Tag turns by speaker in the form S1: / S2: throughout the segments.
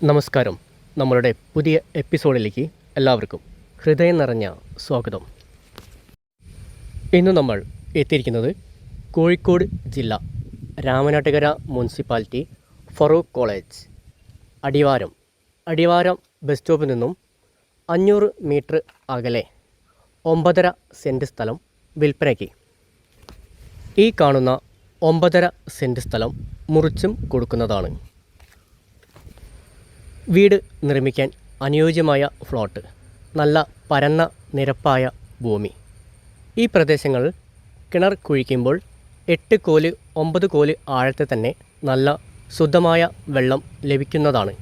S1: നമസ്കാരം. നമ്മളുടെ പുതിയ എപ്പിസോഡിലേക്ക് എല്ലാവർക്കും ഹൃദയം നിറഞ്ഞ സ്വാഗതം. ഇന്ന് നമ്മൾ എത്തിയിരിക്കുന്നത് കോഴിക്കോട് ജില്ല രാമനാട്ടുകര മുനിസിപ്പാലിറ്റി ഫറൂഖ് കോളേജ് അടിവാരം ബസ് സ്റ്റോപ്പിൽ നിന്നും 500 മീറ്റർ അകലെ 9.5 സെൻറ്റ് സ്ഥലം വിൽപ്പനയ്ക്ക്. ഈ കാണുന്ന 9.5 സെൻറ്റ് സ്ഥലം മുറിച്ചും കൊടുക്കുന്നതാണ്. വീട് നിർമ്മിക്കാൻ അനുയോജ്യമായ ഫ്ലോട്ട്, നല്ല പരന്ന നിരപ്പായ ഭൂമി. ഈ പ്രദേശങ്ങൾ കിണർ കുഴിക്കുമ്പോൾ 8 കോല് 9 കോല് ആഴത്തിൽ തന്നെ നല്ല ശുദ്ധമായ വെള്ളം ലഭിക്കുന്നതാണ്.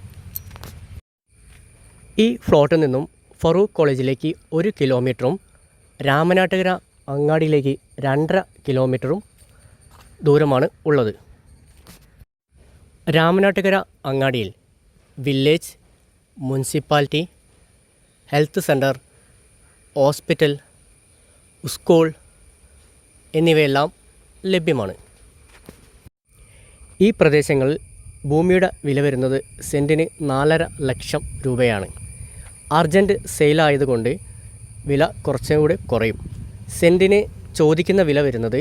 S1: ഈ ഫ്ലോട്ടിൽ നിന്നും ഫറൂഖ് കോളേജിലേക്ക് 1 കിലോമീറ്ററും രാമനാട്ടുകര അങ്ങാടിയിലേക്ക് 2.5 കിലോമീറ്ററും ദൂരമാണ് ഉള്ളത്. രാമനാട്ടുകര അങ്ങാടിയിൽ village, municipality, health centre, hospital, school എന്നിവയെല്ലാം ലഭ്യമാണ്. ഈ പ്രദേശങ്ങളിൽ ഭൂമിയുടെ വില വരുന്നത് സെൻറ്റിന് 4.5 ലക്ഷം രൂപയാണ്. അർജൻറ്റ് സെയിലായതുകൊണ്ട് വില കുറച്ചും കൂടി കുറയും. സെൻറ്റിന് ചോദിക്കുന്ന വില വരുന്നത്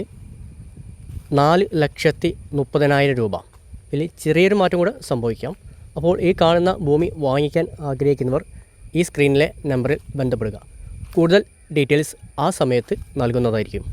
S1: 4,30,000 രൂപ. ഇതിൽ ചെറിയൊരു മാറ്റം കൂടെ സംഭവിക്കാം. അപ്പോൾ ഈ കാണുന്ന ഭൂമി വാങ്ങിക്കാൻ ആഗ്രഹിക്കുന്നവർ ഈ സ്ക്രീനിലെ നമ്പറിൽ ബന്ധപ്പെടുക. കൂടുതൽ ഡീറ്റെയിൽസ് ആ സമയത്ത് നൽകുന്നതായിരിക്കും.